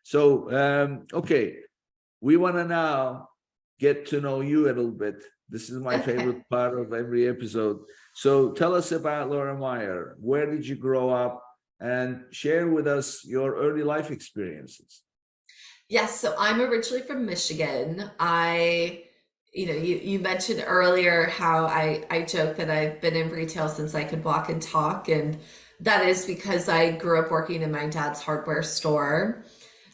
So, okay, we want to now get to know you a little bit. This is my favorite part of every episode. So tell us about Laura Meyer. Where did you grow up? And share with us your early life experiences. Yes, so I'm originally from Michigan. You mentioned earlier how I joke that I've been in retail since I could walk and talk, and that is because I grew up working in my dad's hardware store.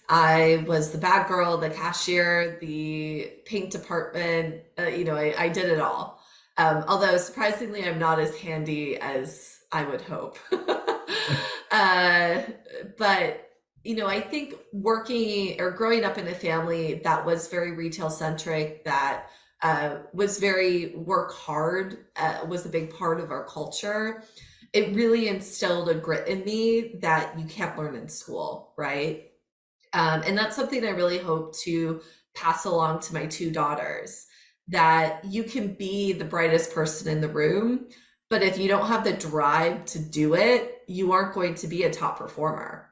I was the bag girl, the cashier, the paint department. I did it all. Although surprisingly, I'm not as handy as I would hope. uh, but I think working or growing up in a family that was very retail centric, that was very work hard, was a big part of our culture. It really instilled a grit in me that you can't learn in school, right? And that's something I really hope to pass along to my two daughters, that you can be the brightest person in the room, but if you don't have the drive to do it, you aren't going to be a top performer.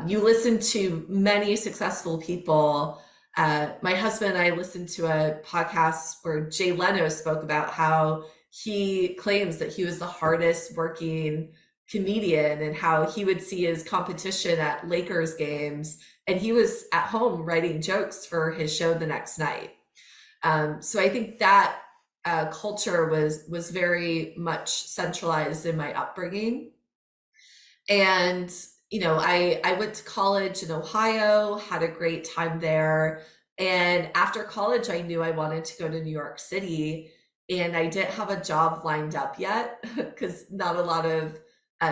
You listen to many successful people. My husband and I listened to a podcast where Jay Leno spoke about how he claims that he was the hardest working comedian and how he would see his competition at Lakers games and he was at home writing jokes for his show the next night. So I think that culture was very much centralized in my upbringing. And I went to college in Ohio, had a great time there. And after college, I knew I wanted to go to New York City. And I didn't have a job lined up yet because not a lot of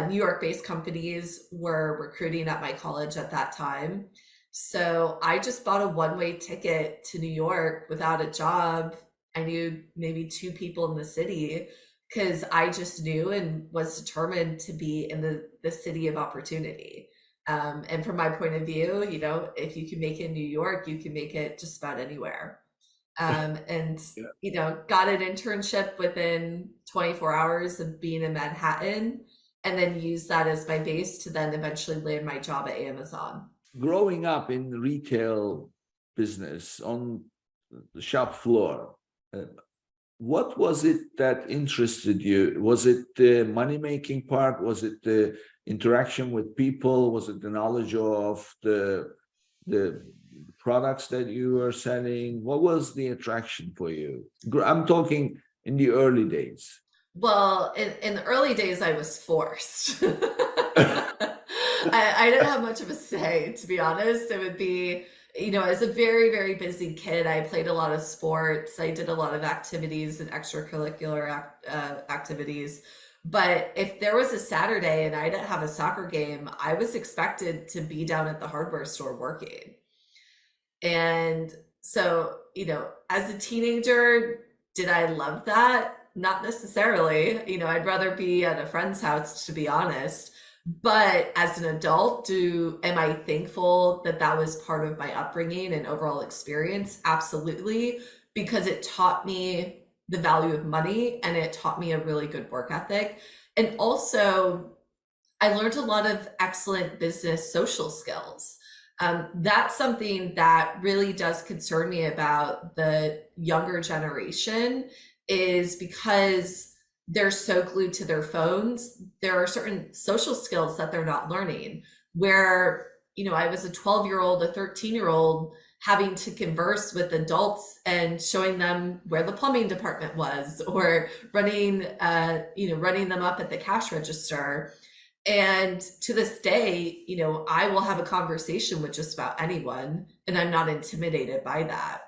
New York-based companies were recruiting at my college at that time. So I just bought a one-way ticket to New York without a job. I knew maybe two people in the city because I just knew and was determined to be in the city of opportunity. And from my point of view, if you can make it in New York, you can make it just about anywhere. And got an internship within 24 hours of being in Manhattan, and then used that as my base to then eventually land my job at Amazon. Growing up in the retail business on the shop floor, what was it that interested you? Was it the money-making part? Was it the interaction with people? Was it the knowledge of the products that you were selling? What was the attraction for you? I'm talking in the early days. Well, in the early days, I was forced. I didn't have much of a say, to be honest. It would be, as a very, very busy kid, I played a lot of sports. I did a lot of activities and extracurricular activities. But if there was a Saturday and I didn't have a soccer game, I was expected to be down at the hardware store working. And so, as a teenager, did I love that? Not necessarily. I'd rather be at a friend's house, to be honest. But as an adult, am I thankful that that was part of my upbringing and overall experience? Absolutely, because it taught me the value of money and it taught me a really good work ethic. And also, I learned a lot of excellent business social skills. That's something that really does concern me about the younger generation, is because they're so glued to their phones. There are certain social skills that they're not learning, where, I was a 12-year-old, a 13-year-old having to converse with adults and showing them where the plumbing department was, or running them up at the cash register. And to this day, I will have a conversation with just about anyone, and I'm not intimidated by that.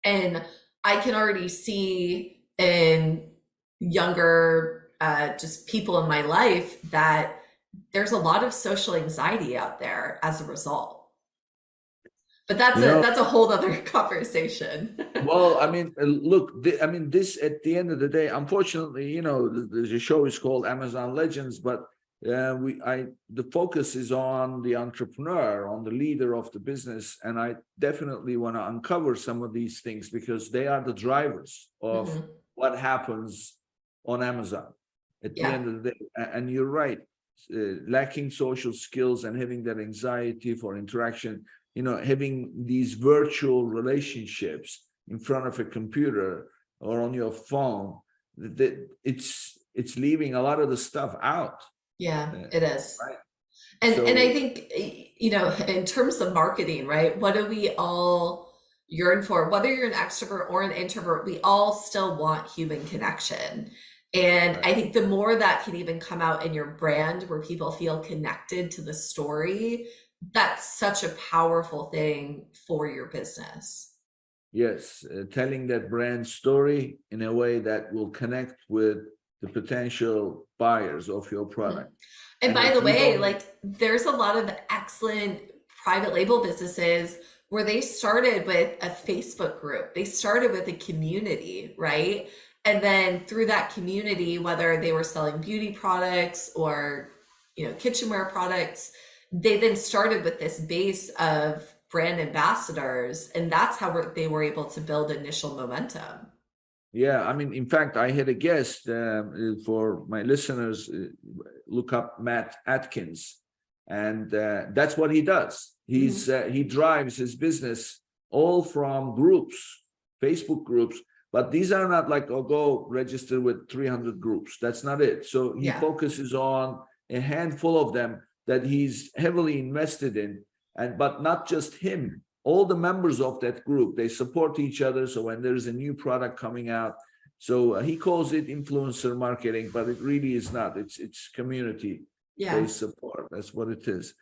And I can already see in younger just people in my life that there's a lot of social anxiety out there as a result. But that's a whole other conversation. Well, I mean, look, this at the end of the day, unfortunately, the show is called Amazon Legends, but the focus is on the entrepreneur, on the leader of the business, and I definitely want to uncover some of these things because they are the drivers of what happens on Amazon at the end of the day. And you're right, lacking social skills and having that anxiety for interaction. having these virtual relationships in front of a computer or on your phone, that it's leaving a lot of the stuff out. Yeah, it is. Right. And I So think, in terms of marketing, right? What do we all yearn for? Whether you're an extrovert or an introvert, we all still want human connection. And right. I think the more that can even come out in your brand where people feel connected to the story, that's such a powerful thing for your business. Yes, telling that brand story in a way that will connect with the potential buyers of your Mhm. product. And And by the if you way, don't, like there's a lot of excellent private label businesses where they started with a Facebook group. They started with a community, right? And then through that community, whether they were selling beauty products or, kitchenware products, they then started with this base of brand ambassadors, and that's how they were able to build initial momentum. yeah, I mean, in fact, I had a guest for my listeners, look up Matt Atkins, and that's what he does. Mhm. He drives his business all from groups, Facebook groups, but these are not like, oh, go register with 300 groups. That's not it. So he Yeah. focuses on a handful of them that he's heavily invested in, and but not just him. All the members of that group, they support each other. So when there's a new product coming out, so he calls it influencer marketing, but it really is not. It's community Yeah. based support. That's what it is.